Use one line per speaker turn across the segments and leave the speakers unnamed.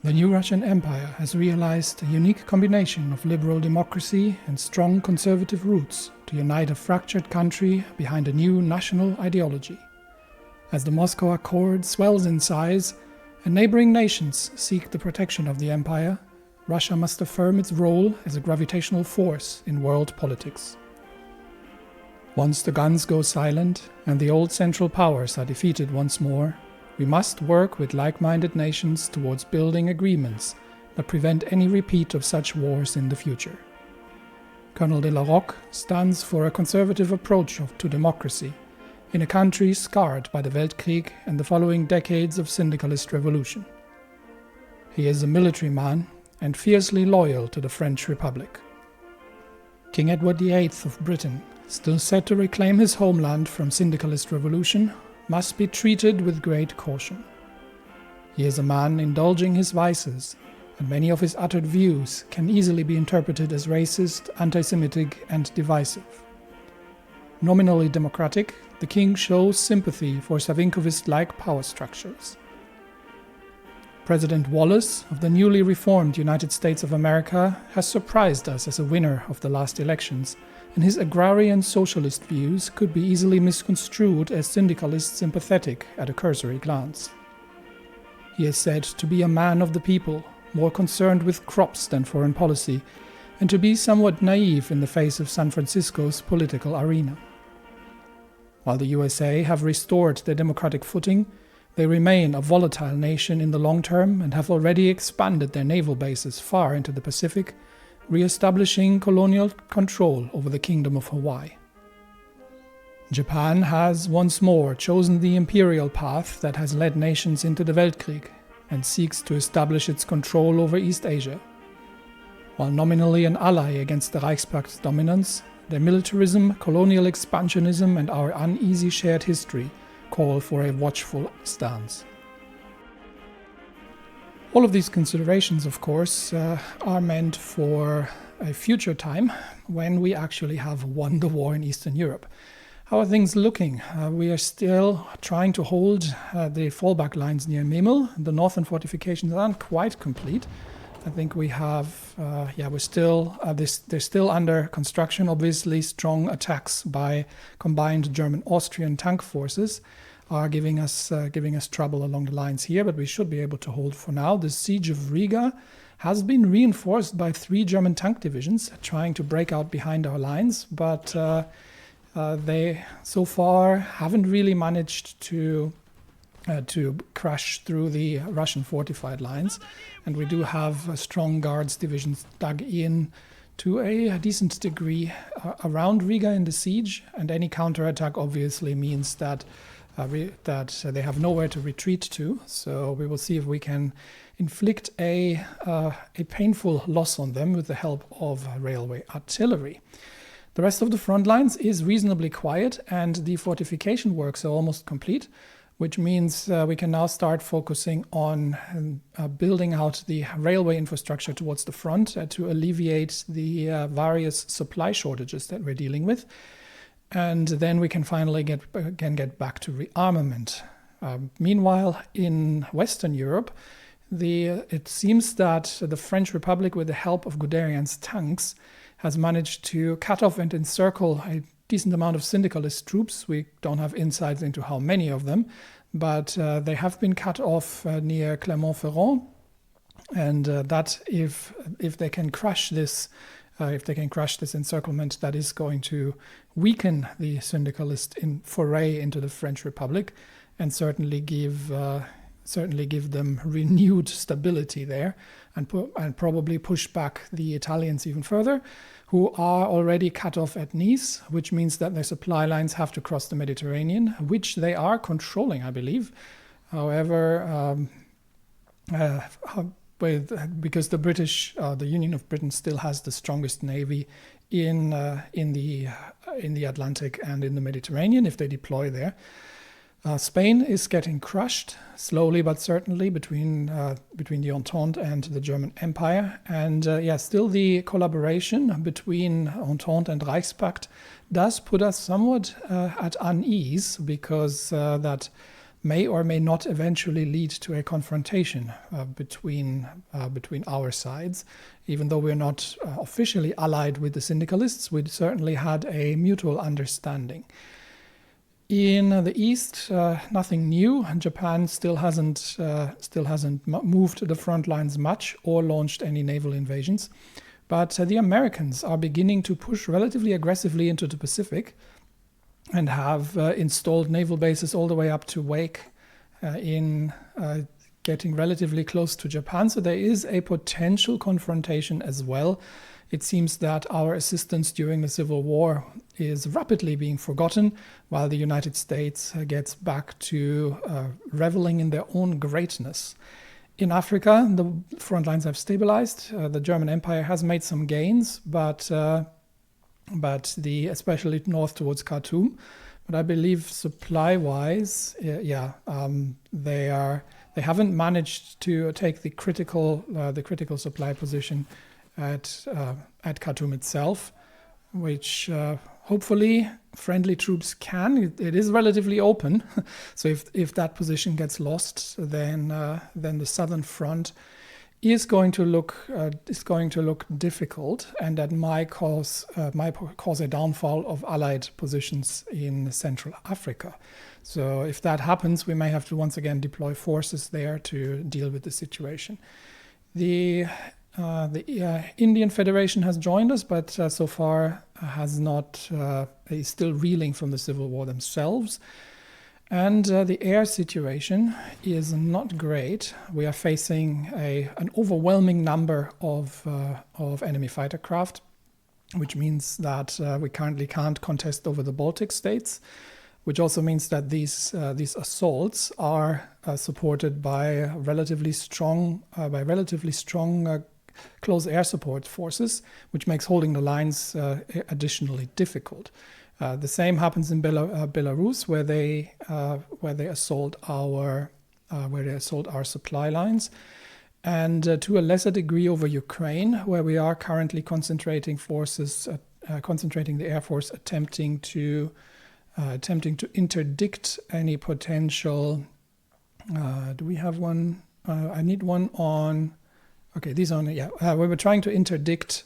The new Russian Empire has realized a unique combination of liberal democracy and strong conservative roots to unite a fractured country behind a new national ideology. As the Moscow Accord swells in size and neighboring nations seek the protection of the empire, Russia must affirm its role as a gravitational force in world politics. Once the guns go silent and the old Central Powers are defeated once more, we must work with like-minded nations towards building agreements that prevent any repeat of such wars in the future. Colonel de la Rocque stands for a conservative approach to democracy in a country scarred by the Weltkrieg and the following decades of syndicalist revolution. He is a military man and fiercely loyal to the French Republic. King Edward VIII of Britain, still set to reclaim his homeland from syndicalist revolution, must be treated with great caution. He is a man indulging his vices, and many of his uttered views can easily be interpreted as racist, anti-Semitic, and divisive. Nominally democratic, the king shows sympathy for Savinkovist-like power structures. President Wallace of the newly reformed United States of America has surprised us as a winner of the last elections, and his agrarian socialist views could be easily misconstrued as syndicalist sympathetic at a cursory glance. He is said to be a man of the people, more concerned with crops than foreign policy, and to be somewhat naive in the face of San Francisco's political arena. While the USA have restored their democratic footing, they remain a volatile nation in the long term and have already expanded their naval bases far into the Pacific, re-establishing colonial control over the Kingdom of Hawaii. Japan has once more chosen the imperial path that has led nations into the Weltkrieg and seeks to establish its control over East Asia. While nominally an ally against the Reichspact's dominance, their militarism, colonial expansionism, and our uneasy shared history call for a watchful stance. All of these considerations, of course, are meant for a future time when we actually have won the war in Eastern Europe. How are things looking? We are still trying to hold the fallback lines near Memel. The northern fortifications aren't quite complete. I think we have, they're still under construction. Obviously, strong attacks by combined German-Austrian tank forces are giving us trouble along the lines here, but we should be able to hold for now. The siege of Riga has been reinforced by 3 German tank divisions trying to break out behind our lines, but they so far haven't really managed to crash through the Russian fortified lines, and we do have strong guards divisions dug in to a decent degree around Riga in the siege, and any counterattack obviously means that they have nowhere to retreat to. So we will see if we can inflict a painful loss on them with the help of railway artillery. The rest of the front lines is reasonably quiet, and the fortification works are almost complete, which means we can now start focusing on building out the railway infrastructure towards the front to alleviate the various supply shortages that we're dealing with. And then we can finally get back to rearmament. Meanwhile, in Western Europe, it seems that the French Republic, with the help of Guderian's tanks, has managed to cut off and encircle a decent amount of syndicalist troops. We don't have insights into how many of them, but they have been cut off near Clermont-Ferrand, and that if they can crush this encirclement, that is going to weaken the syndicalist foray into the French Republic, and certainly give them renewed stability there, and probably push back the Italians even further, who are already cut off at Nice, which means that their supply lines have to cross the Mediterranean, which they are controlling, I believe. However, because the Union of Britain still has the strongest navy in the Atlantic and in the Mediterranean, if they deploy there. Spain is getting crushed slowly but certainly between the Entente and the German Empire, and still the collaboration between Entente and Reichspakt does put us somewhat at unease, because that may or may not eventually lead to a confrontation between our sides. Even though we're not officially allied with the syndicalists, we certainly had a mutual understanding. In the east, nothing new. Japan still hasn't moved to the front lines much or launched any naval invasions. But the Americans are beginning to push relatively aggressively into the Pacific and have installed naval bases all the way up to Wake in getting relatively close to Japan. So there is a potential confrontation as well. It seems that our assistance during the Civil War is rapidly being forgotten, while the United States gets back to reveling in their own greatness. In Africa, the front lines have stabilized. The German Empire has made some gains, but especially north towards Khartoum. But I believe supply-wise, they haven't managed to take the critical supply position at Khartoum itself, which hopefully friendly troops can. It is relatively open, so if that position gets lost, then the southern front is going to look difficult, and that might cause a downfall of Allied positions in Central Africa. So if that happens, we may have to once again deploy forces there to deal with the situation. The Indian Federation has joined us, but so far has not. Is still reeling from the civil war themselves. And the air situation is not great. We are facing an overwhelming number of enemy fighter craft, which means that we currently can't contest over the Baltic states, which also means that these assaults are supported by relatively strong close air support forces, which makes holding the lines additionally difficult. The same happens in Belarus, where they assault our supply lines, and to a lesser degree over Ukraine, where we are currently concentrating the air force, attempting to interdict any potential. Do we have one? I need one on. Okay, these are we were trying to interdict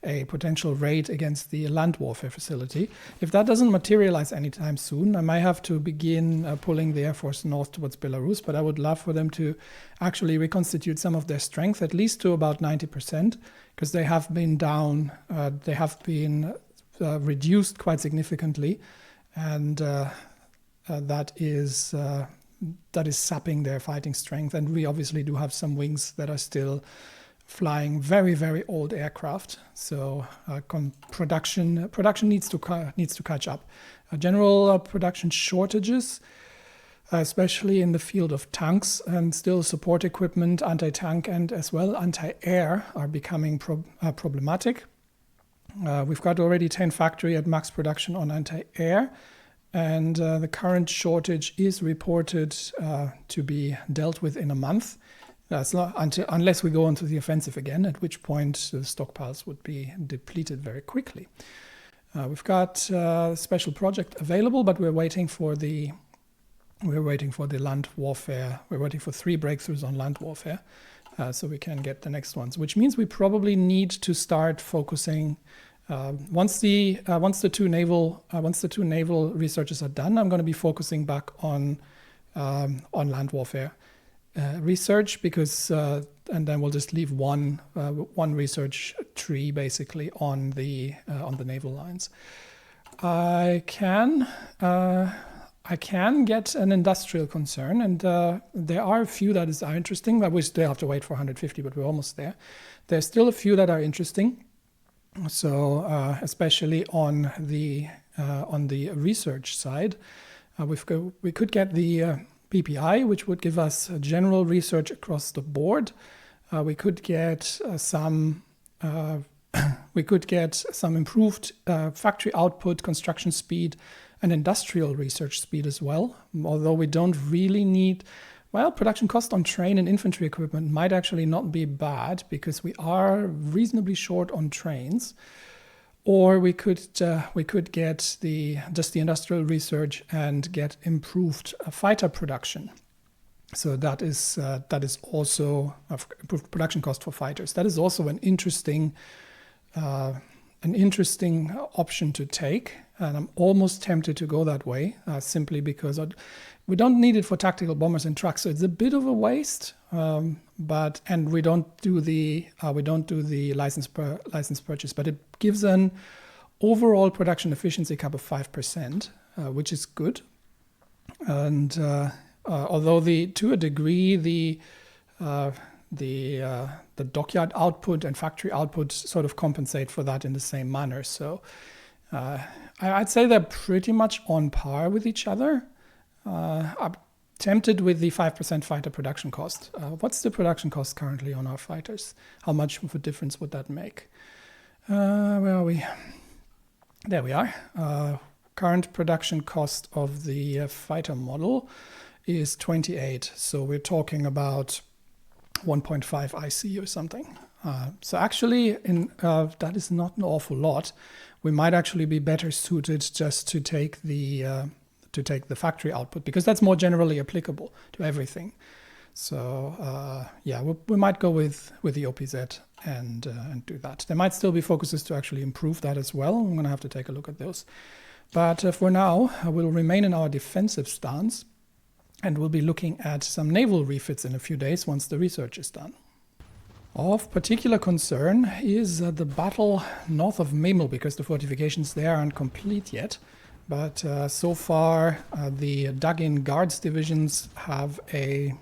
a potential raid against the land warfare facility. If that doesn't materialize anytime soon, I might have to begin pulling the Air Force north towards Belarus, but I would love for them to actually reconstitute some of their strength, at least to about 90%, because they have been down, they have been reduced quite significantly, and that is sapping their fighting strength. And we obviously do have some wings that are still flying very, very old aircraft, so production needs to catch up. General production shortages, especially in the field of tanks and still support equipment, anti-tank and as well anti-air, are becoming problematic. We've got already 10 factory at max production on anti-air, and the current shortage is reported to be dealt with in a month. That's not unless we go onto the offensive again, at which point the stockpiles would be depleted very quickly. We've got a special project available, but we're waiting for the land warfare. We're waiting for 3 breakthroughs on land warfare, so we can get the next ones. Which means we probably need to start focusing. Once the two naval researches are done, I'm going to be focusing back on land warfare research, because and then we'll just leave one research tree basically on the naval lines. I can get an industrial concern, and there are a few that are interesting, but we still have to wait for 150, but we're almost there. There's still a few that are interesting. So especially on the research side, we could get the PPI, which would give us general research across the board. We could get some improved factory output, construction speed, and industrial research speed as well. Although we don't really need, production cost on train and infantry equipment might actually not be bad, because we are reasonably short on trains. or we could get just the industrial research and get improved fighter production. So that is also improved production cost for fighters. That is also an interesting option to take, and I'm almost tempted to go that way, simply because we don't need it for tactical bombers and trucks, so it's a bit of a waste. And we don't do the license purchase, but it gives an overall production efficiency cap of 5%, which is good. And although to a degree the dockyard output and factory output sort of compensate for that in the same manner. So I'd say they're pretty much on par with each other. I'm tempted with the 5% fighter production cost. What's the production cost currently on our fighters? How much of a difference would that make? Where are we? There we are. Current production cost of the fighter model is 28. So we're talking about 1.5 IC or something. So actually, that is not an awful lot. We might actually be better suited just to take the factory output, because that's more generally applicable to everything. So we might go with the OPZ and do that. There might still be focuses to actually improve that as well. I'm going to have to take a look at those. But for now, we'll remain in our defensive stance, and we'll be looking at some naval refits in a few days once the research is done. Of particular concern is the battle north of Memel, because the fortifications there aren't complete yet. But so far, the dug-in guards divisions have a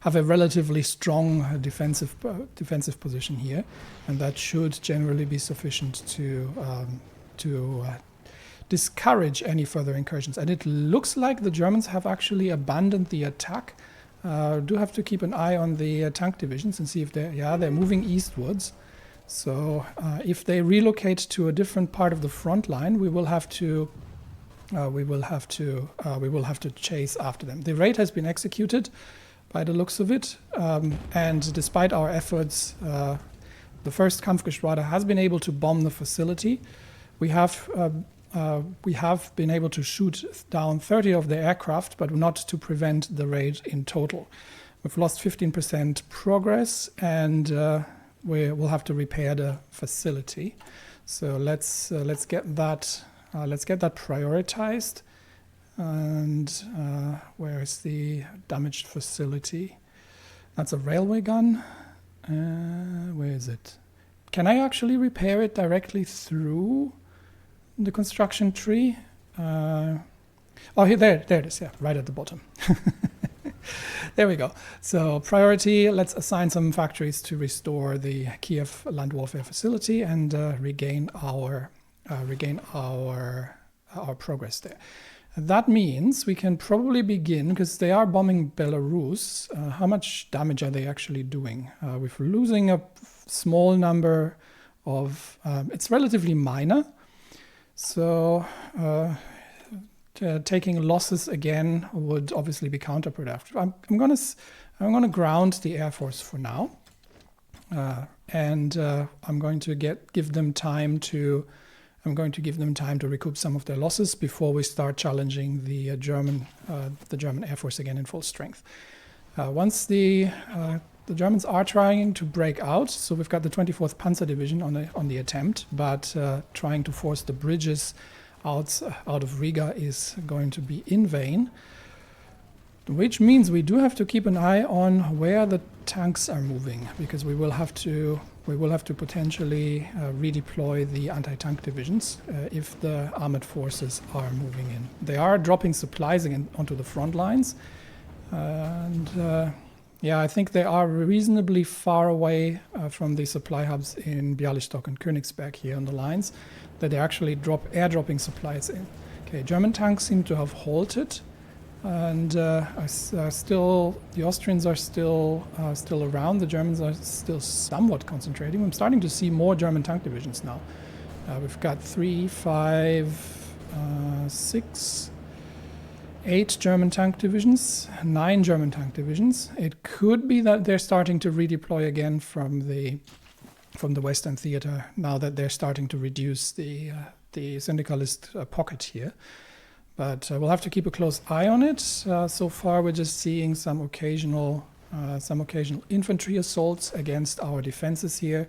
relatively strong defensive position here, and that should generally be sufficient to discourage any further incursions. And it looks like the Germans have actually abandoned the attack. Do have to keep an eye on the tank divisions and see if they're moving eastwards. So if they relocate to a different part of the front line, we will have to chase after them. The raid has been executed by the looks of it, and despite our efforts, the first Kampfgeschwader has been able to bomb the facility. We have been able to shoot down 30 of the aircraft, but not to prevent the raid in total. We've lost 15% progress, and we'll have to repair the facility. So let's get that prioritized. And where is the damaged facility? That's a railway gun. Where is it? Can I actually repair it directly through the construction tree? Here, there it is. Yeah, right at the bottom. There we go. So priority, let's assign some factories to restore the Kiev land warfare facility and regain our progress there. That means we can probably begin, because they are bombing Belarus. How much damage are they actually doing? We're losing a small number of, it's relatively minor. So taking losses again would obviously be counterproductive. I'm gonna ground the Air Force for now, and I'm going to give them time to recoup some of their losses before we start challenging the German Air Force again in full strength. Once the Germans are trying to break out, so we've got the 24th Panzer Division on the attempt, but trying to force the bridges out of Riga is going to be in vain, which means we do have to keep an eye on where the tanks are moving, because we will have to potentially redeploy the anti-tank divisions if the armored forces are moving in. They are dropping supplies again onto the front lines, and I think they are reasonably far away from the supply hubs in Bialystok and Königsberg here on the lines, that they actually airdropping supplies in. Okay, German tanks seem to have halted, and the Austrians are still around. The Germans are still somewhat concentrating. I'm starting to see more German tank divisions now. We've got 3, 5, 6, 8 German tank divisions, 9 German tank divisions. It could be that they're starting to redeploy again from the from the Western theater now that they're starting to reduce the syndicalist pocket here. But we'll have to keep a close eye on it. So far, we're just seeing some occasional infantry assaults against our defenses here,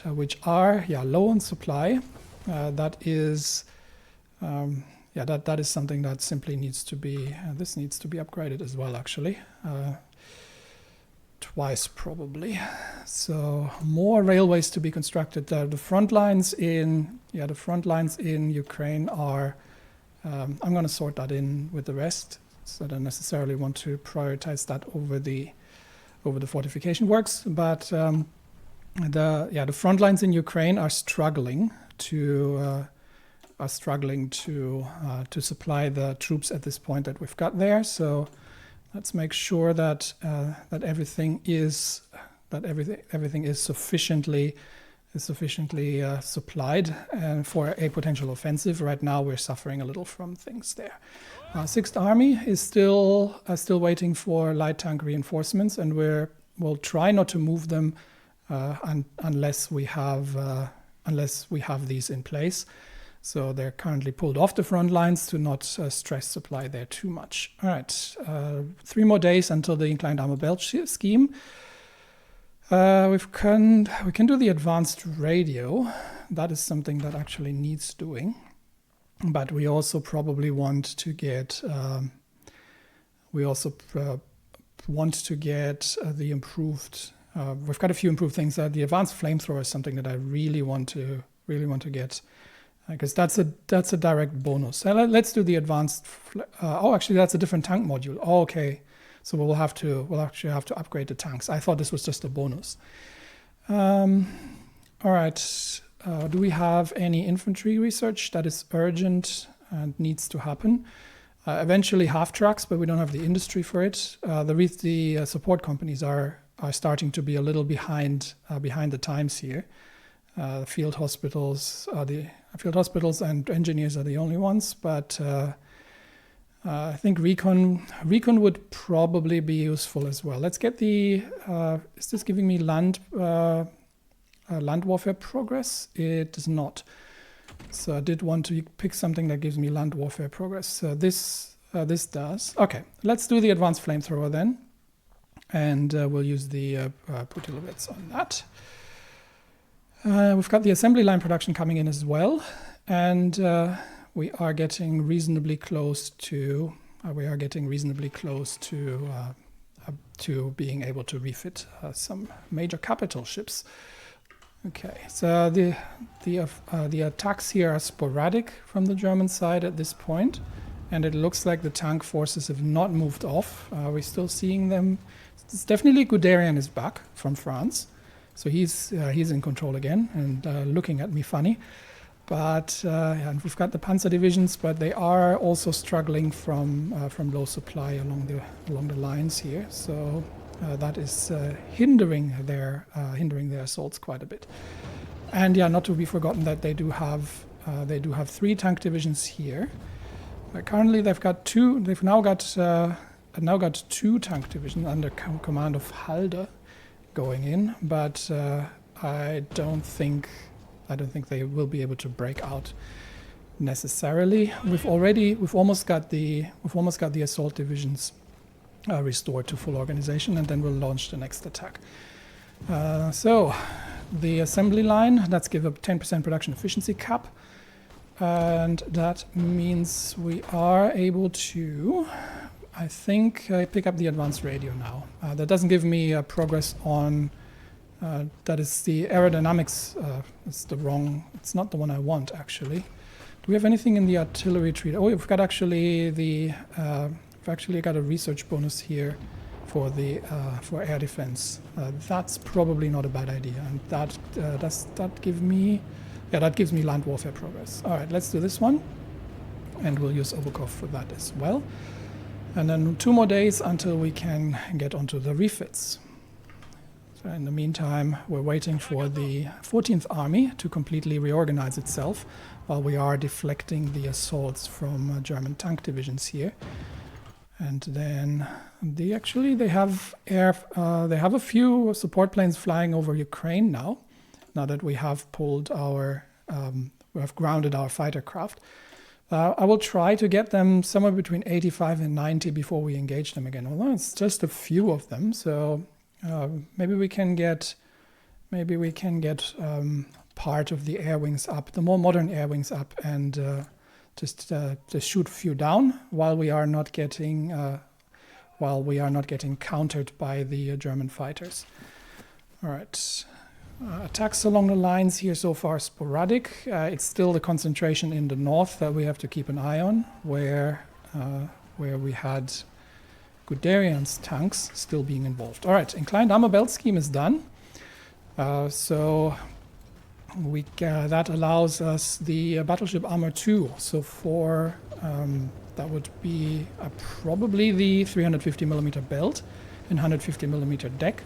which are low on supply. That is something that simply needs to be. This needs to be upgraded as well, actually. Twice probably. So more railways to be constructed. The front lines in Ukraine are. I'm going to sort that in with the rest, so I don't necessarily want to prioritize that over the fortification works. But the front lines in Ukraine are struggling to supply the troops at this point that we've got there. So let's make sure that everything is sufficiently supplied for a potential offensive. Right now, we're suffering a little from things there. Sixth Army is still waiting for light tank reinforcements, and we'll try not to move them unless we have these in place. So they're currently pulled off the front lines to not stress supply there too much. All right, 3 more days until the inclined armor belt scheme. We can do the advanced radio. That is something that actually needs doing. But we also probably want to get the improved. We've got a few improved things. The advanced flamethrower is something that I really want to get, because that's a direct bonus. Let's do the advanced. Actually, that's a different tank module. Oh, okay. So we'll actually have to upgrade the tanks. I thought this was just a bonus. All right. Do we have any infantry research that is urgent and needs to happen? Eventually half tracks, but we don't have the industry for it. The support companies are starting to be a little behind the times here. Field hospitals and engineers are the only ones, but I think recon would probably be useful as well. Let's get the. Is this giving me land warfare progress? It does not. So I did want to pick something that gives me land warfare progress. This does. Okay, let's do the advanced flamethrower then, and we'll use the Putilovets on that. We've got the assembly line production coming in as well, and we are getting reasonably close to being able to refit some major capital ships. Okay, so the attacks here are sporadic from the German side at this point, and it looks like the tank forces have not moved off. We're still seeing them. It's definitely Guderian is back from France, so he's in control again and looking at me funny. But and we've got the Panzer divisions, but they are also struggling from low supply along the lines here. So that is hindering their assaults quite a bit. And not to be forgotten that they do have 3 tank divisions here. Currently, they've now got 2 tank divisions under command of Halder going in, but I don't think they will be able to break out necessarily. We've almost got the assault divisions restored to full organization, and then we'll launch the next attack. So the assembly line, let's give a 10% production efficiency cap, and that means we are able to, I think, pick up the advanced radio now. That doesn't give me progress on. That is the aerodynamics. It's not the one I want, actually. Do we have anything in the artillery treat? Oh, we've got actually got a research bonus here for air defense. That's probably not a bad idea, and that gives me land warfare progress. All right, let's do this one, and we'll use Obukov for that as well. And then 2 more days until we can get onto the refits. So in the meantime, we're waiting for the 14th Army to completely reorganize itself while we are deflecting the assaults from German tank divisions here. And then they have they have a few support planes flying over Ukraine now that we have pulled our we have grounded our fighter craft. I will try to get them somewhere between 85 and 90 before we engage them again. Although it's just a few of them, so maybe we can get part of the air wings up, the more modern air wings up, and just shoot a few down while we are not getting countered by the German fighters. All right. Attacks along the lines here so far sporadic. It's still the concentration in the north that we have to keep an eye on, where we had Guderian's tanks still being involved. All right, inclined armor belt scheme is done. So that allows us the battleship armor 2. So for that would be probably the 350mm belt and 150mm deck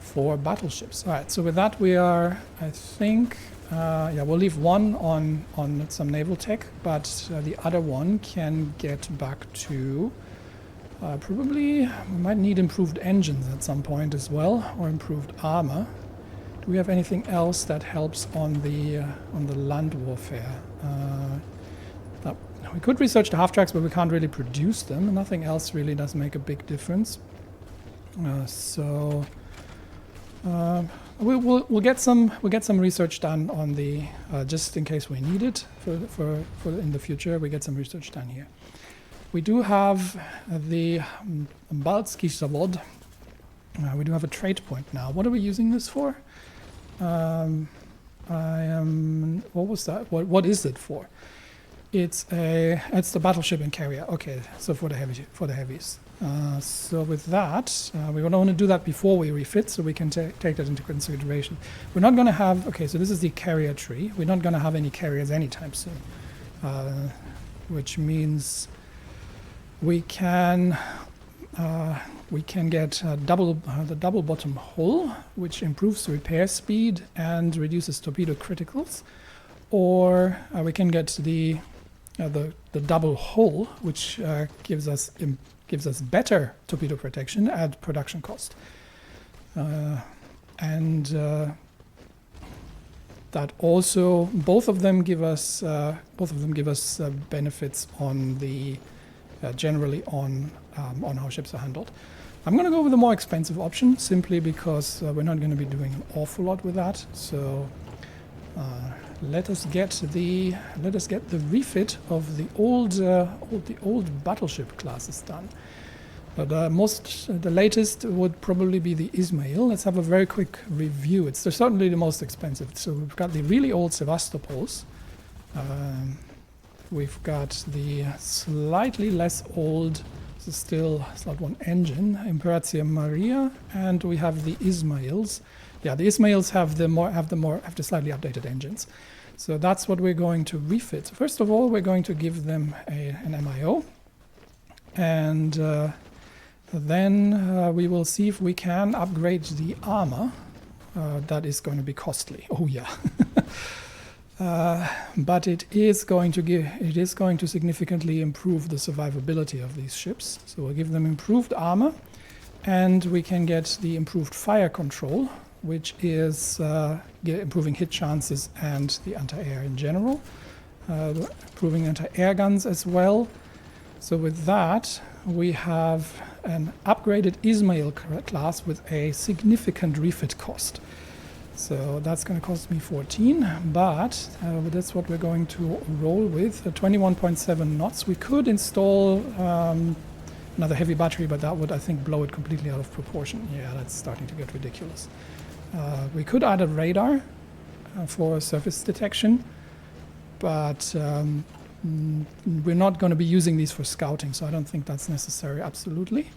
for battleships. All right, so with that we are, I think, we'll leave one on some naval tech, but the other one can get back to probably, we might need improved engines at some point as well, or improved armor. Do we have anything else that helps on the land warfare? We could research the half-tracks, but we can't really produce them. Nothing else really does make a big difference. We'll get some research done on the just in case we need it for in the future. We get some research done here. We do have the Baltic Fleet. We do have a trade point now. What are we using this for? What was that? What is it for? It's the battleship and carrier. Okay, so for the heavies. So with that, we want to do that before we refit, so we can take that into consideration. We're not going to have. Okay, so this is the carrier tree. We're not going to have any carriers anytime soon, which means we can get the double bottom hull, which improves repair speed and reduces torpedo criticals, or we can get the double hull, which gives us better torpedo protection at production cost, and that also both of them give us benefits on the generally on how ships are handled. I'm going to go with a more expensive option simply because we're not going to be doing an awful lot with that. So let us get the refit of the old battleship classes done. But the latest would probably be the Ismail. Let's have a very quick review. It's certainly the most expensive. So we've got the really old Sevastopols. We've got the slightly less old, so still it's not one engine, Imperator Maria, and we have the Ismails. Yeah, the Ismails have the slightly updated engines. So that's what we're going to refit. First of all, we're going to give them an MIO, and then we will see if we can upgrade the armor. That is going to be costly. Oh yeah. But it is going to significantly improve the survivability of these ships. So we'll give them improved armor, and we can get the improved fire control, which is improving hit chances and the anti-air in general, improving anti-air guns as well. So with that, we have an upgraded Ismail class with a significant refit cost. So that's going to cost me 14, but that's what we're going to roll with. 21.7 knots. We could install another heavy battery, but that would, I think, blow it completely out of proportion. Yeah, that's starting to get ridiculous. We could add a radar for surface detection, but we're not going to be using these for scouting, so I don't think that's necessary, absolutely.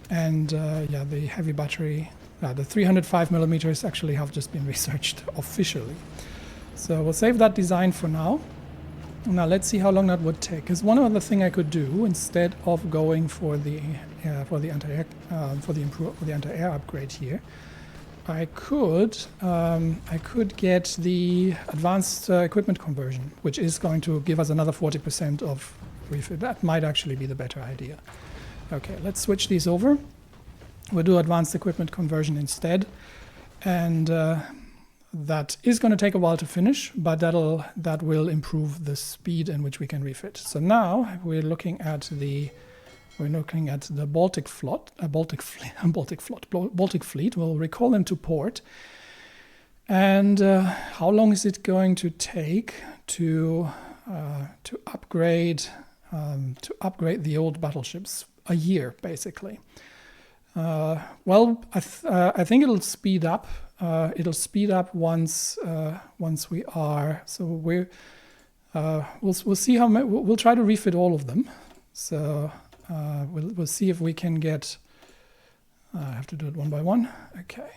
And yeah, the heavy battery, the 305mm actually have just been researched officially. So we'll save that design for now. Now let's see how long that would take. Because one other thing I could do instead of going for the anti-air upgrade here, I could get the advanced equipment conversion, which is going to give us another 40% of refit. That might actually be the better idea. Okay, let's switch these over. We'll do advanced equipment conversion instead. And that is going to take a while to finish, but that will improve the speed in which we can refit. So now we're looking at the Baltic Fleet. We'll recall them to port. And how long is it going to take to upgrade the old battleships? A year, basically. Well, I think it'll speed up. It'll speed up once we are. So we'll see how we'll try to refit all of them. So we'll see if we can get. I have to do it one by one. Okay.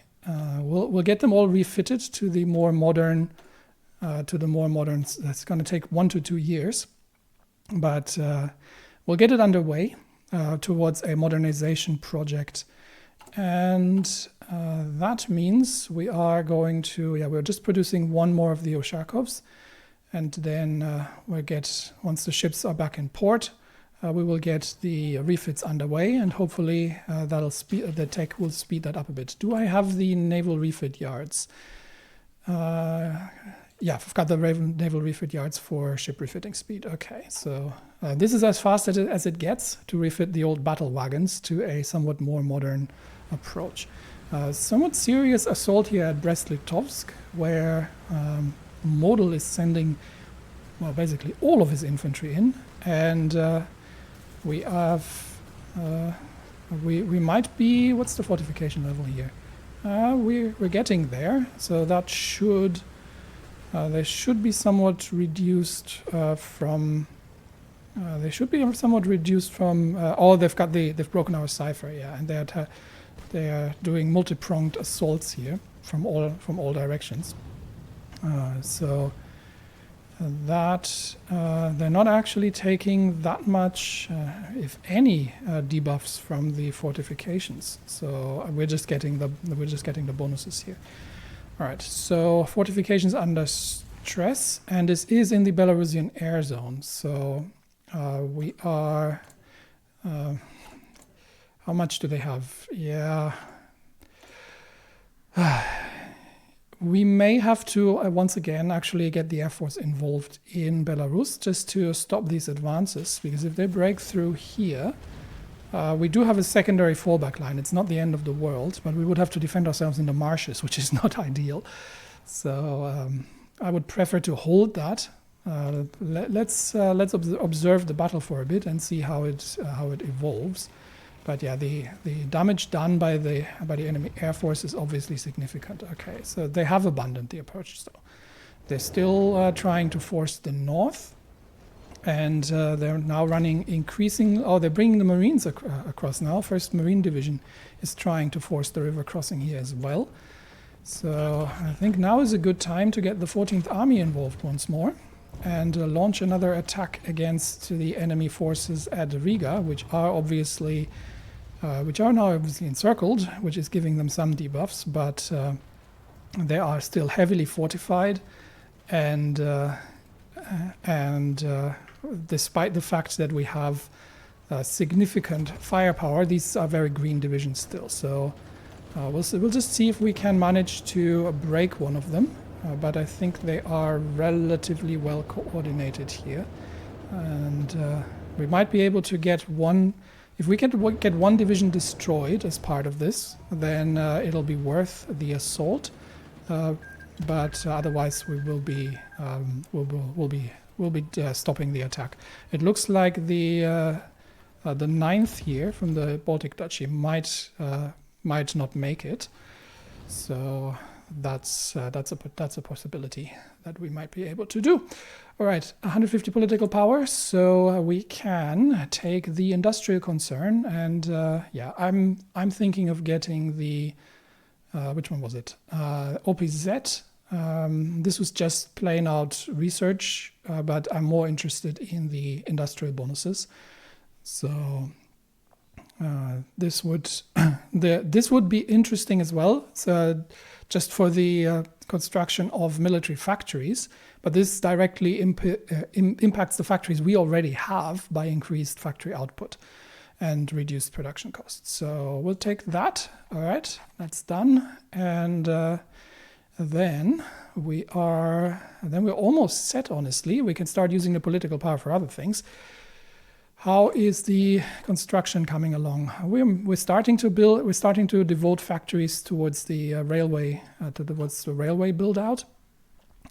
We'll get them all refitted to the more modern. That's going to take 1 to 2 years, but we'll get it underway towards a modernization project, and that means we are going to. We're just producing one more of the Oshakovs, and then once the ships are back in port. We will get the refits underway, and hopefully the tech will speed that up a bit. Do I have the naval refit yards? Yeah, I've got the naval refit yards for ship refitting speed. Okay, so this is as fast as it gets to refit the old battle wagons to a somewhat more modern approach. Somewhat serious assault here at Brest-Litovsk, where Model is sending, well, basically all of his infantry in, and we have, we might be, what's the fortification level here? We're getting there, so that should, they should be somewhat reduced from, oh, they've broken our cipher, yeah, and they are doing multi-pronged assaults here from all directions. So that they're not actually taking that much, if any, debuffs from the fortifications. So we're just getting the bonuses here. All right. So fortifications under stress, and this is in the Belarusian air zone. So we are. How much do they have? Yeah. We may have to, once again, actually get the Air Force involved in Belarus just to stop these advances, because if they break through here, we do have a secondary fallback line. It's not the end of the world, but we would have to defend ourselves in the marshes, which is not ideal. So I would prefer to hold that. Let's observe the battle for a bit and see how it evolves. But yeah, the damage done by the enemy air force is obviously significant. Okay, so they have abandoned the approach. So they're still trying to force the north, and they're now running increasing. Oh, they're bringing the Marines across now. 1st Marine Division is trying to force the river crossing here as well. So I think now is a good time to get the 14th Army involved once more and launch another attack against the enemy forces at Riga, which are now obviously encircled, which is giving them some debuffs, but they are still heavily fortified, and despite the fact that we have significant firepower, these are very green divisions still. So we'll just see if we can manage to break one of them. But I think they are relatively well coordinated here, and we might be able to get one. If we can get one division destroyed as part of this, then it'll be worth the assault. But otherwise, we will be stopping the attack. It looks like the 9th here from the Baltic Duchy might not make it. So that's a possibility that we might be able to do. All right, 150 political power, so we can take the industrial concern, and yeah, I'm thinking of getting the which one was it? OPZ. This was just plain out research, but I'm more interested in the industrial bonuses. So this would be interesting as well. So just for the construction of military factories, but this directly impacts the factories we already have by increased factory output. and reduced production costs. So we'll take that. All right, that's done. And then we're almost set, honestly. We can start using the political power for other things. How is the construction coming along? We're starting to build. We're starting to devote factories towards the railway, towards the railway build out.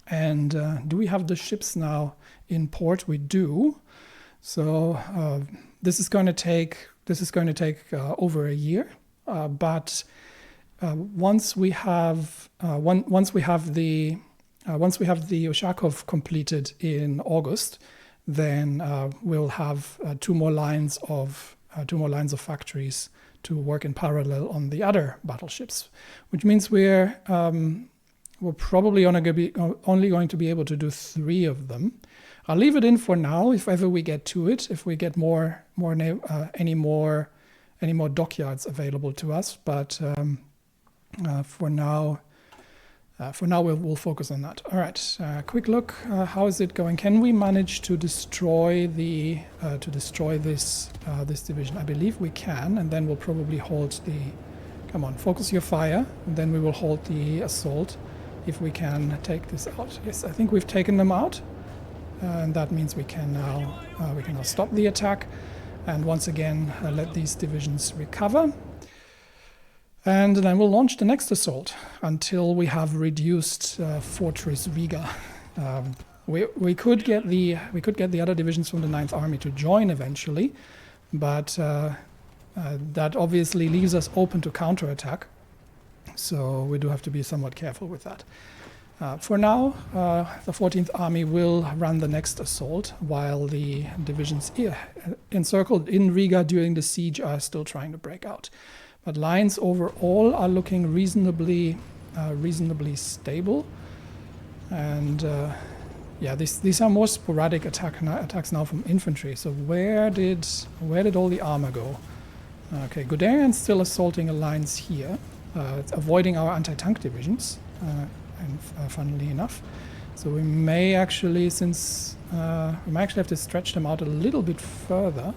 And do we have the ships now in port? We do. So this is going to take over a year. But once we have the Ushakov completed in August, then we'll have two more lines of factories to work in parallel on the other battleships, which means we're probably only going to be able to do 3 of them. I'll leave it in for now. If ever we get to it, if we get any more dockyards available to us, but for now we'll focus on that. All right, quick look. How is it going? Can we manage to destroy this division? I believe we can, and then we'll probably halt the. Come on, focus your fire, and then we will halt the assault if we can take this out. Yes, I think we've taken them out, and that means we can now stop the attack, and once again let these divisions recover. And then we'll launch the next assault until we have reduced Fortress Riga. We could get the other divisions from the 9th Army to join eventually, but that obviously leaves us open to counterattack. So we do have to be somewhat careful with that. For now, the 14th Army will run the next assault, while the divisions encircled in Riga during the siege are still trying to break out. But lines overall are looking reasonably stable, and these are more sporadic attacks now from infantry. So where did all the armor go? Okay, Guderian's still assaulting a lines here, avoiding our anti-tank divisions, and funnily enough. So we may actually have to stretch them out a little bit further.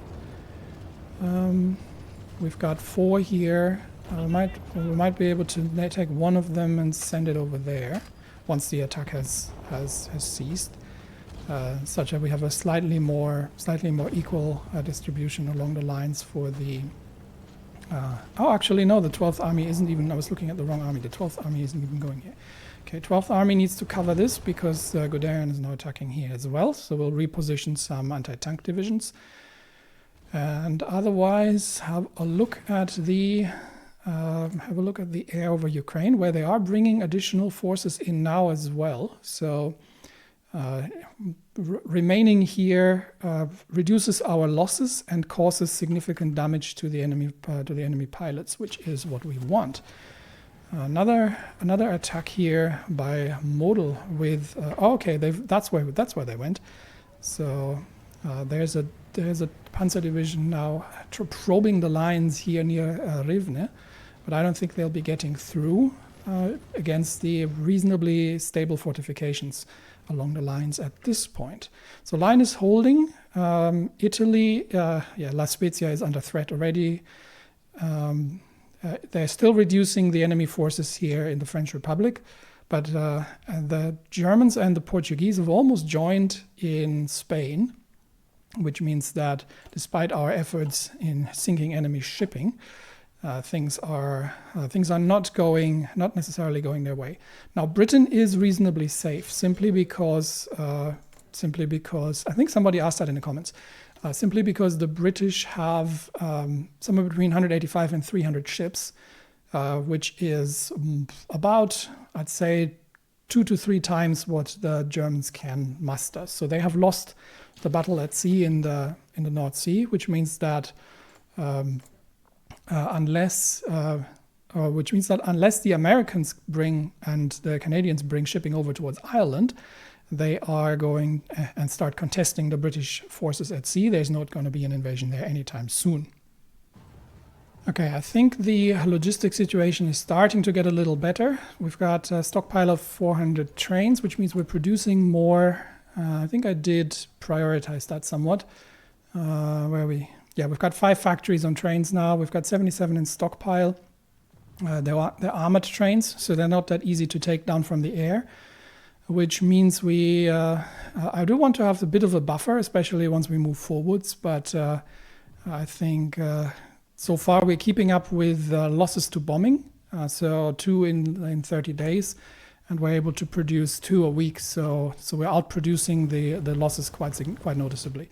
We've got 4 here. We might be able to take one of them and send it over there once the attack has ceased, such that we have a slightly more equal distribution along the lines for the. Actually, no, the 12th Army isn't even. I was looking at the wrong army. The 12th Army isn't even going here. Okay, 12th Army needs to cover this because Guderian is now attacking here as well. So we'll reposition some anti-tank divisions. And otherwise, have a look at the air over Ukraine, where they are bringing additional forces in now as well. So remaining here reduces our losses and causes significant damage to the enemy pilots, which is what we want. Another attack here by Model with. That's where they went. So there's a panzer division now probing the lines here near Rivne, but I don't think they'll be getting through against the reasonably stable fortifications along the lines at this point. So line is holding. Italy, La Spezia is under threat already. They're still reducing the enemy forces here in the French Republic, but the Germans and the Portuguese have almost joined in Spain, which means that despite our efforts in sinking enemy shipping, things are not necessarily going their way. Now, Britain is reasonably safe simply because I think somebody asked that in the comments. Simply because the British have somewhere between 185 and 300 ships, which is about, I'd say, 2 to 3 times what the Germans can muster. So they have lost the battle at sea in the North Sea, which means that unless the Americans bring and the Canadians bring shipping over towards Ireland, they are going and start contesting the British forces at sea. There's not going to be an invasion there anytime soon. Okay, I think the logistics situation is starting to get a little better. We've got a stockpile of 400 trains, which means we're producing more. I think I did prioritize that somewhat. Where are we? we've got 5 factories on trains now. We've got 77 in stockpile. They're armored trains, so they're not that easy to take down from the air, which means I do want to have a bit of a buffer, especially once we move forwards. But I think so far we're keeping up with losses to bombing, so 2 in 30 days. And we're able to produce 2 a week, so we're outproducing the losses quite noticeably,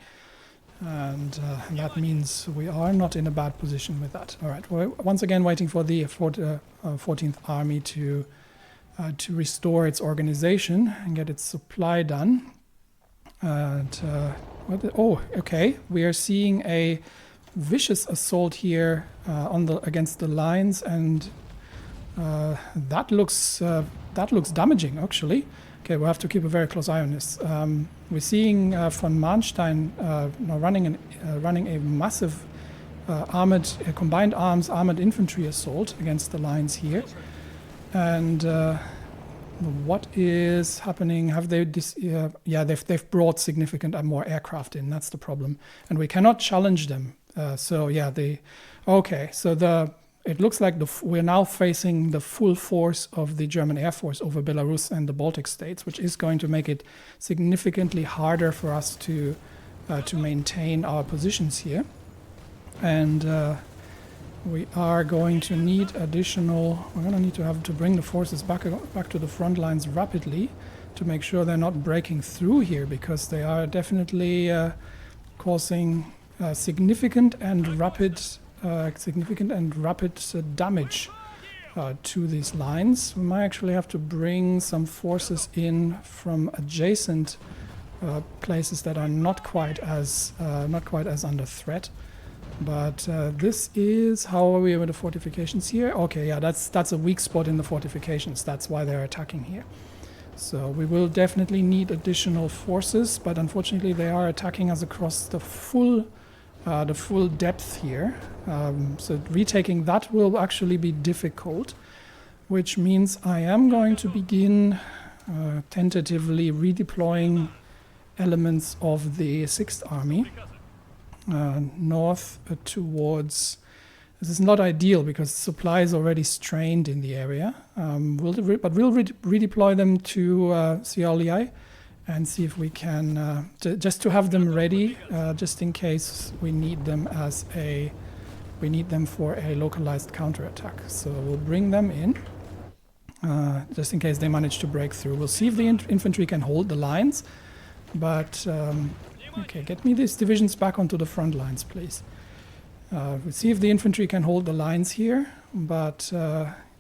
and that means we are not in a bad position with that. All right, we're once again waiting for the 14th Army to restore its organization and get its supply done. And okay, we are seeing a vicious assault here against the lines, and that looks damaging, actually. Okay, we'll have to keep a very close eye on this. We're seeing von Manstein now running a massive armored, combined arms armored infantry assault against the lines here. And what is happening? Have they? They've brought significant more aircraft in. That's the problem, and we cannot challenge them. It looks like we're now facing the full force of the German Air Force over Belarus and the Baltic states, which is going to make it significantly harder for us to maintain our positions here. And we are going to need We're going to need to bring the forces back to the front lines rapidly to make sure they're not breaking through here, because they are definitely causing significant and rapid damage to these lines. We might actually have to bring some forces in from adjacent places that are not quite as under threat. But this is, how are we with the fortifications here? Okay, yeah, that's a weak spot in the fortifications. That's why they're attacking here. So we will definitely need additional forces, but unfortunately they are attacking us across the full depth here. So retaking that will actually be difficult, which means I am going to begin tentatively redeploying elements of the 6th Army north towards... This is not ideal because supply is already strained in the area. We'll redeploy them to Siaulii and see if we can, just to have them ready, just in case we need them for a localized counterattack. So we'll bring them in, just in case they manage to break through. We'll see if the infantry can hold the lines, but okay, get me these divisions back onto the front lines, please. We'll see if the infantry can hold the lines here, but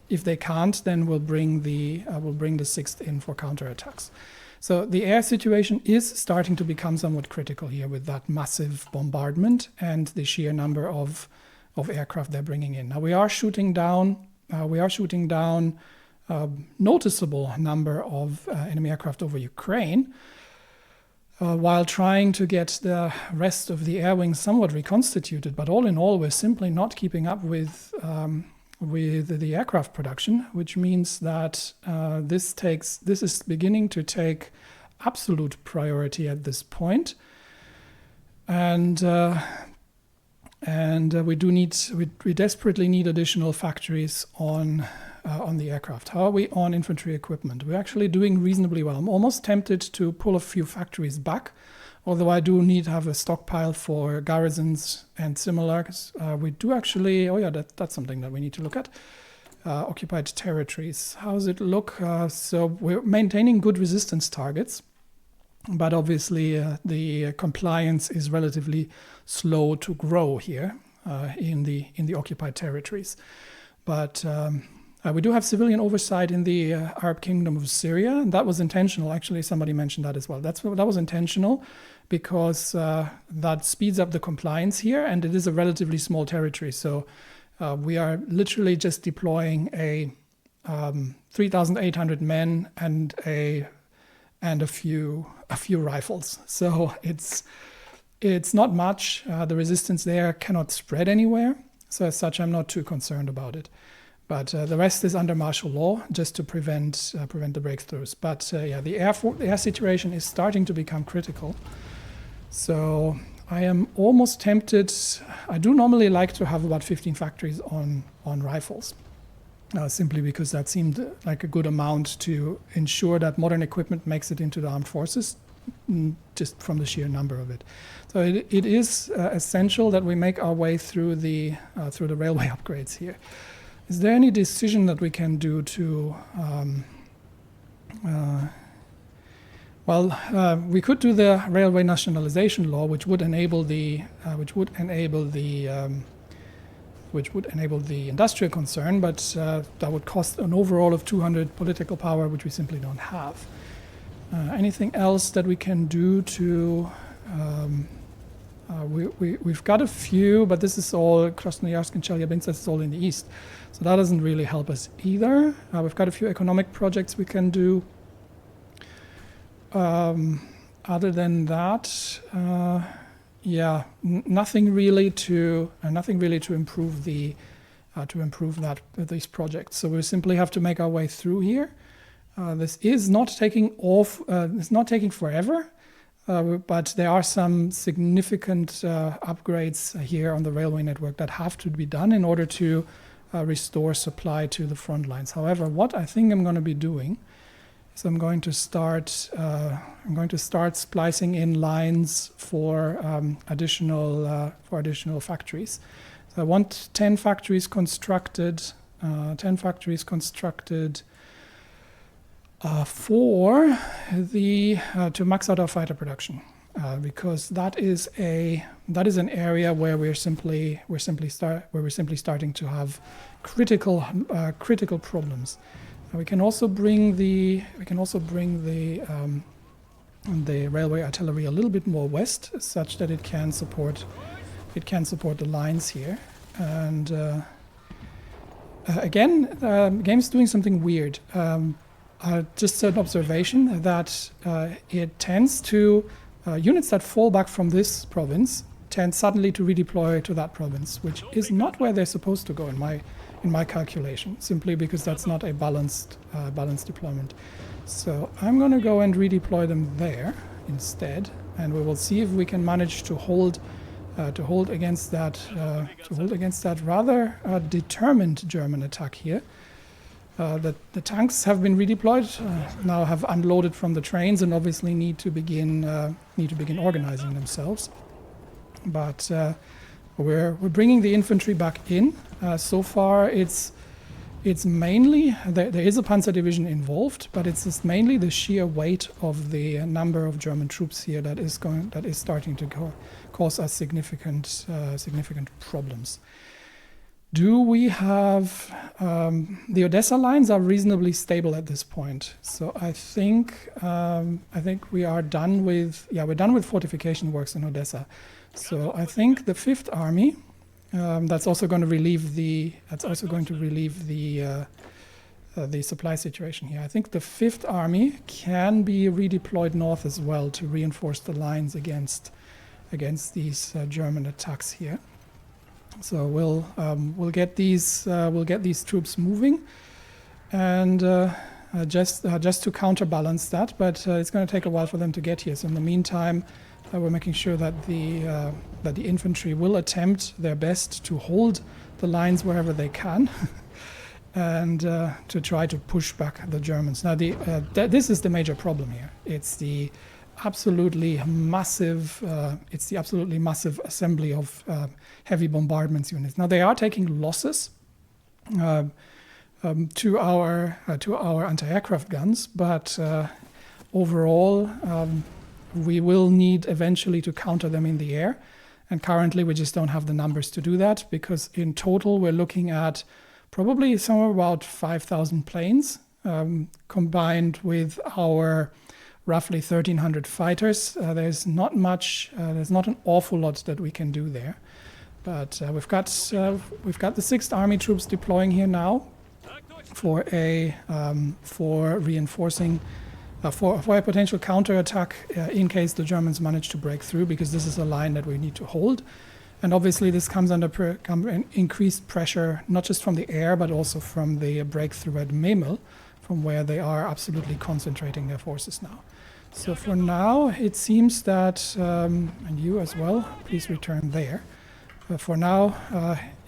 if they can't, then we'll bring the 6th in for counterattacks. So the air situation is starting to become somewhat critical here with that massive bombardment and the sheer number of aircraft they're bringing in. Now we are shooting down noticeable number of enemy aircraft over Ukraine, while trying to get the rest of the air wings somewhat reconstituted. But all in all, we're simply not keeping up with the aircraft production, which means that this is beginning to take absolute priority at this point. And we desperately need additional factories on the aircraft. How are we on infantry equipment? We're actually doing reasonably well. I'm almost tempted to pull a few factories back, although I do need to have a stockpile for garrisons and similar. We do actually, that's something that we need to look at. Occupied territories. How does it look? So we're maintaining good resistance targets, but obviously the compliance is relatively slow to grow here in the occupied territories. But we do have civilian oversight in the Arab Kingdom of Syria, and that was intentional. Actually, somebody mentioned that as well. That was intentional because that speeds up the compliance here, and it is a relatively small territory. So we are literally just deploying a 3,800 men and a few rifles. So it's not much. The resistance there cannot spread anywhere. So as such, I'm not too concerned about it. But the rest is under martial law, just to prevent the breakthroughs. But the air situation is starting to become critical. So I am almost tempted. I do normally like to have about 15 factories on rifles, simply because that seemed like a good amount to ensure that modern equipment makes it into the armed forces, just from the sheer number of it. So it is essential that we make our way through the railway upgrades here. Is there any decision that we can do to? We could do the railway nationalization law, which would enable the industrial concern, but that would cost an overall of 200 political power, which we simply don't have. Anything else that we can do to? We've got a few, but this is all Krasnoyarsk and Chelyabinsk. That's all in the east, so that doesn't really help us either. We've got a few economic projects we can do. Other than that, nothing really to improve these projects. So we simply have to make our way through here. This is not taking off. It's not taking forever, but there are some significant upgrades here on the railway network that have to be done in order to restore supply to the front lines. However, what I think I'm going to be doing is I'm going to start splicing in lines for additional factories. So I want 10 factories constructed. For the to max out our fighter production, because that is an area where we're simply starting to have critical problems. We can also bring the railway artillery a little bit more west, such that it can support the lines here. And again, game's doing something weird. Just an observation that it tends to units that fall back from this province tend suddenly to redeploy to that province, which is not where they're supposed to go in my calculation, simply because that's not a balanced deployment. So I'm going to go and redeploy them there instead, and we will see if we can manage to hold against that rather determined German attack here. The tanks have been redeployed, now have unloaded from the trains, and obviously need to begin organizing themselves. But we're bringing the infantry back in. So far, it's mainly there is a panzer division involved, but it's just mainly the sheer weight of the number of German troops here that is starting to cause us significant problems. Do we have the Odessa lines are reasonably stable at this point? So I think we are done with fortification works in Odessa. So I think the Fifth Army that's also going to relieve the supply situation here. I think the Fifth Army can be redeployed north as well to reinforce the lines against these German attacks here. So we'll get these troops moving, and just to counterbalance that. But it's going to take a while for them to get here. So in the meantime, we're making sure that the infantry will attempt their best to hold the lines wherever they can, and to try to push back the Germans. Now, this is the major problem here. It's the absolutely massive assembly of heavy bombardment units. Now they are taking losses to our anti-aircraft guns, but overall we will need eventually to counter them in the air, and currently we just don't have the numbers to do that, because in total we're looking at probably somewhere about 5,000 planes combined with our roughly 1,300 fighters. There's not an awful lot that we can do there, but we've got the Sixth Army troops deploying here now for reinforcing for a potential counterattack in case the Germans manage to break through, because this is a line that we need to hold, and obviously this comes under increased pressure, not just from the air but also from the breakthrough at Memel, from where they are absolutely concentrating their forces now. So for now, it seems that, and you as well, please return there. For now,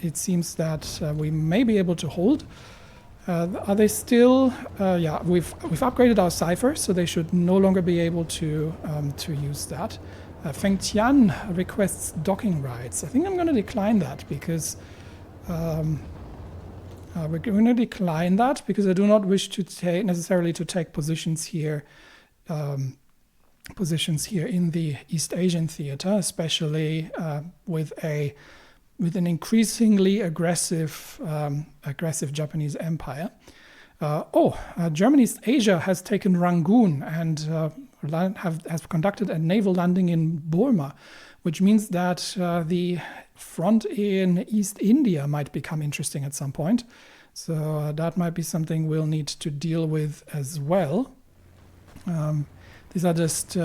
it seems that we may be able to hold. Are they still? Yeah, we've upgraded our cipher, so they should no longer be able to use that. Feng Tian requests docking rights. I think I'm going to decline that because we're going to decline that because I do not wish to necessarily take positions here in the East Asian theater, especially with an increasingly aggressive Japanese empire. German East Asia has taken Rangoon and has conducted a naval landing in Burma, which means that the front in East India might become interesting at some point. So that might be something we'll need to deal with as well. These are just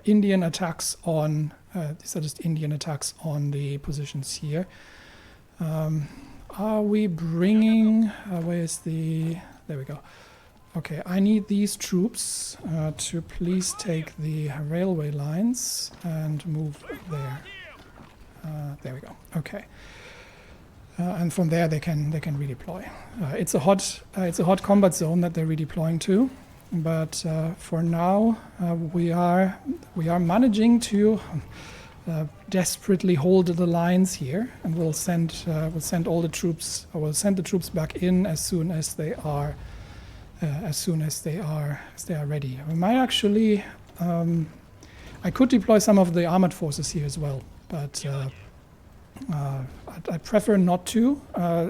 Indian attacks on. These are just Indian attacks on the positions here. Are we bringing? Where's the? There we go. Okay, I need these troops to please take the railway lines and move there. There we go. Okay, and from there they can redeploy. It's a hot combat zone that they're redeploying to, but for now we are managing to desperately hold the lines here, and we'll send all the troops, or we'll send the troops back in as soon as they are ready. We might actually, I could deploy some of the armored forces here as well, but I prefer not to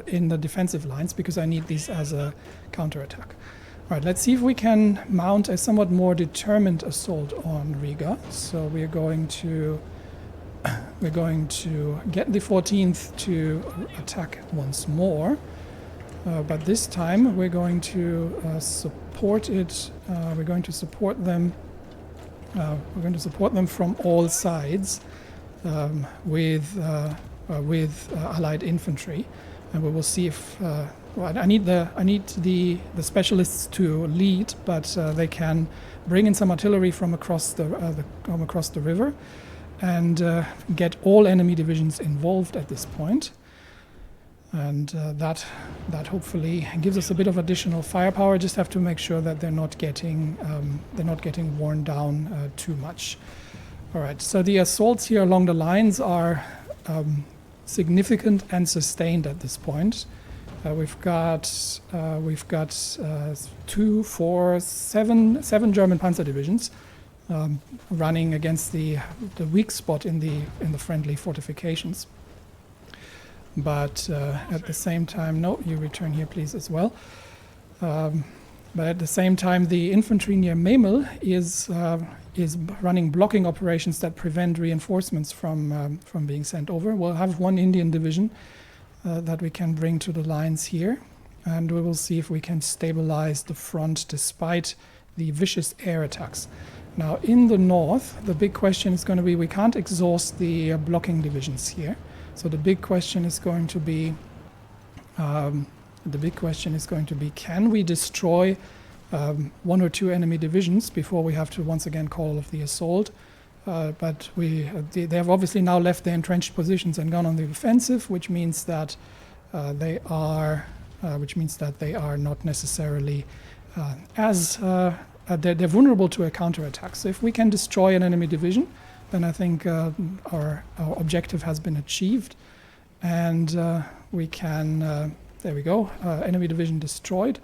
in the defensive lines because I need these as a counterattack. All right, let's see if we can mount a somewhat more determined assault on Riga. So we're going to get the 14th to attack once more, but this time we're going to support it. We're going to support them. We're going to support them from all sides with Allied infantry, and we will see if. Well, I need the specialists to lead, but they can bring in some artillery from across the river, and get all enemy divisions involved at this point. And that hopefully gives us a bit of additional firepower. Just have to make sure that they're not getting worn down too much. All right. So the assaults here along the lines are significant and sustained at this point. We've got 2, 4, 7 German panzer divisions running against the weak spot in the friendly fortifications. But at the same time, no, you return here, please, as well. But at the same time, the infantry near Memel is running blocking operations that prevent reinforcements from being sent over. We'll have one Indian division that we can bring to the lines here, and we will see if we can stabilize the front despite the vicious air attacks. Now, in the north, the big question is going to be, we can't exhaust the blocking divisions here. So the big question is going to be, can we destroy 1 or 2 enemy divisions before we have to once again call off the assault? But they have obviously now left their entrenched positions and gone on the offensive, which means that they are not necessarily they're vulnerable to a counterattack. So if we can destroy an enemy division, then I think our objective has been achieved, and we can. There we go. Enemy division destroyed.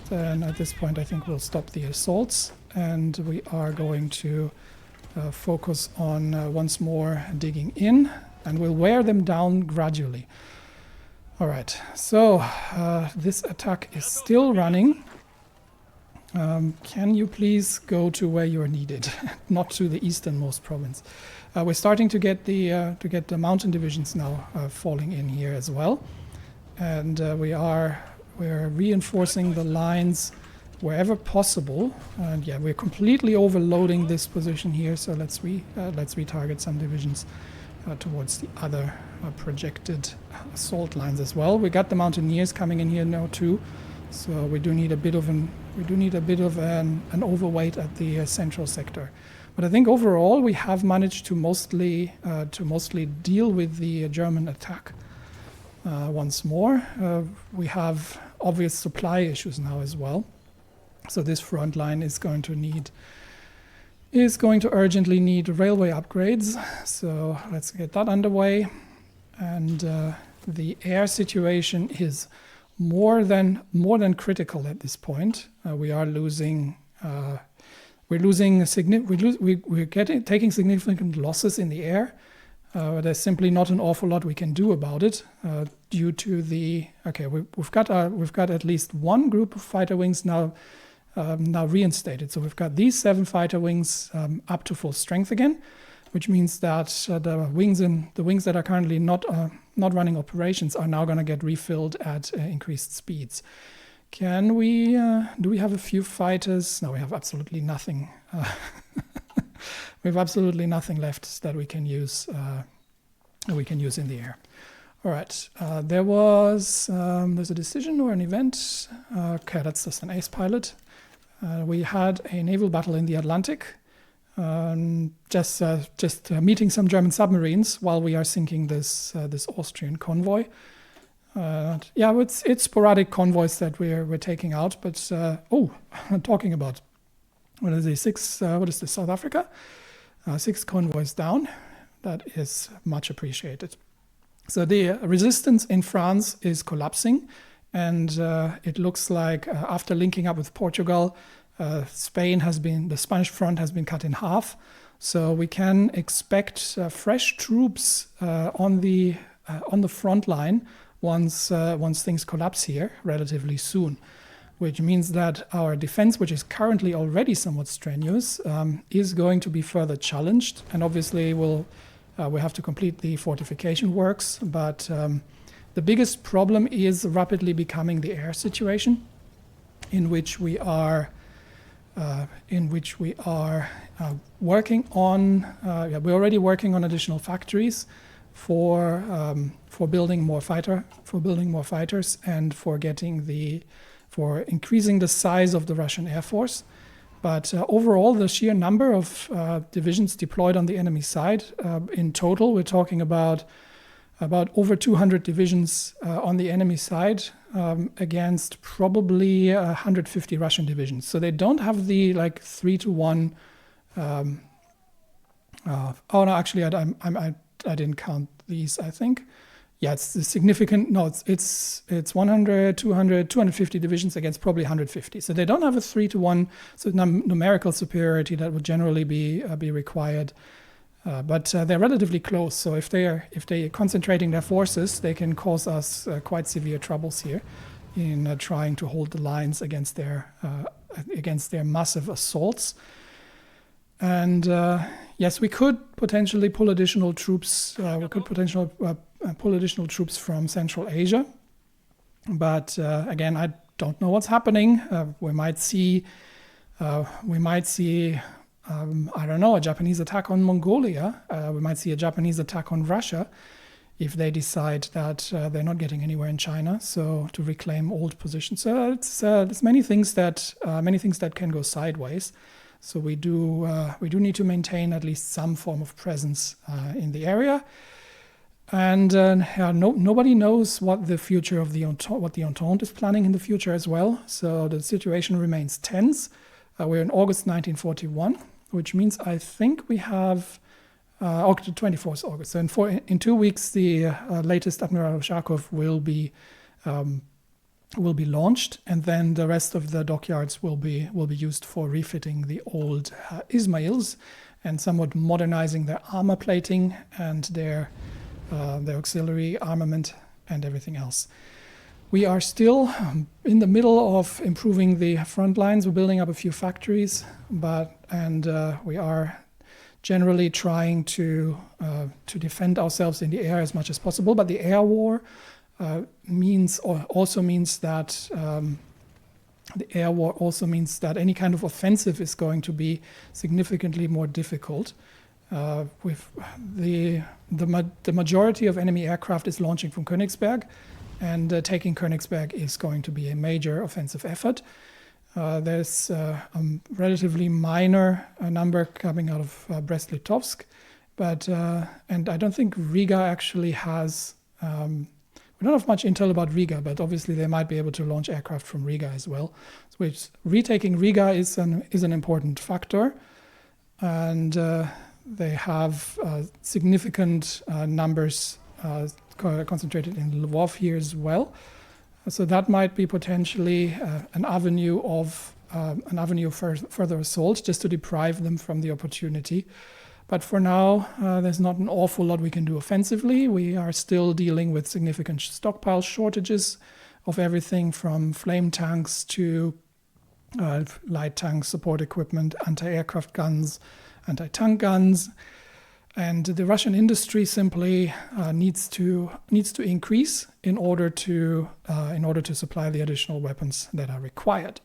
Then at this point, I think we'll stop the assaults, and we are going to focus on once more digging in, and we'll wear them down gradually. All right, so this attack is still running. Can you please go to where you are needed, not to the easternmost province? We're starting to get the mountain divisions now falling in here as well, and we're reinforcing the lines wherever possible. And yeah, we're completely overloading this position here, so let's retarget some divisions towards the other projected assault lines as well. We got the mountaineers coming in here now too, So we do need a bit of an overweight at the central sector. But I think overall we have managed to mostly deal with the German attack. Once more, we have obvious supply issues now as well. So this front line is going to urgently need railway upgrades. So let's get that underway. And the air situation is more than critical at this point. We're taking significant losses in the air. There's simply not an awful lot we can do about it due to we've got at least one group of fighter wings now reinstated. So we've got these 7 fighter wings up to full strength again, which means that the wings that are currently not running operations are now going to get refilled at increased speeds. Do we have a few fighters? No, we have absolutely nothing. We have absolutely nothing left that we can use in the air. All right, there's a decision or an event. Okay, that's just an ace pilot. We had a naval battle in the Atlantic, just meeting some German submarines while we are sinking this Austrian convoy. It's sporadic convoys that we're taking out. But I'm talking about what is this? South Africa? 6 convoys down. That is much appreciated. So the resistance in France is collapsing, and it looks like after linking up with Portugal, the Spanish front has been cut in half. So we can expect fresh troops on the front line once things collapse here relatively soon, which means that our defense, which is currently already somewhat strenuous, is going to be further challenged. And obviously we have to complete the fortification works. But the biggest problem is rapidly becoming the air situation, in which we are working on. We're already working on additional factories for building more fighters and for increasing the size of the Russian Air Force. But overall, the sheer number of divisions deployed on the enemy side, in total, we're talking about over 200 divisions on the enemy side against probably 150 Russian divisions. So they don't have the 3-to-1. I didn't count these, I think. Yeah, it's significant. No, it's 100, 200, 250 divisions against probably 150. So they don't have a 3-to-1 numerical superiority that would generally be required. But they're relatively close. So if they're concentrating their forces, they can cause us quite severe troubles here in trying to hold the lines against their massive assaults. And yes, we could potentially pull additional troops. Pull additional troops from Central Asia, but again, I don't know what's happening. We might see, I don't know, a Japanese attack on Mongolia. We might see a Japanese attack on Russia if they decide that they're not getting anywhere in China. So to reclaim old positions. So there's many things that can go sideways. So we do need to maintain at least some form of presence in the area. And nobody knows what the future of the Entente is planning in the future as well. So the situation remains tense. We're in August 1941, which means I think we have the 24th August. So in 2 weeks, the latest Admiral Ushakov will be launched, and then the rest of the dockyards will be used for refitting the old Ismails and somewhat modernizing their armor plating and their auxiliary armament and everything else. We are still in the middle of improving the front lines. We're building up a few factories, and we are generally trying to defend ourselves in the air as much as possible. But the air war also means that any kind of offensive is going to be significantly more difficult. With the majority of enemy aircraft is launching from Königsberg, and taking Königsberg is going to be a major offensive effort. There's a relatively minor number coming out of Brest-Litovsk, but and I don't think Riga actually has. We don't have much intel about Riga, but obviously they might be able to launch aircraft from Riga as well. Which retaking Riga is an important factor, and they have significant numbers concentrated in Lvov here as well. So that might be potentially an avenue of further assault, just to deprive them from the opportunity. But for now, there's not an awful lot we can do offensively. We are still dealing with significant stockpile shortages of everything from flame tanks to light tank support equipment, anti-aircraft guns, anti-tank guns. And the Russian industry simply needs to increase in order to supply the additional weapons that are required.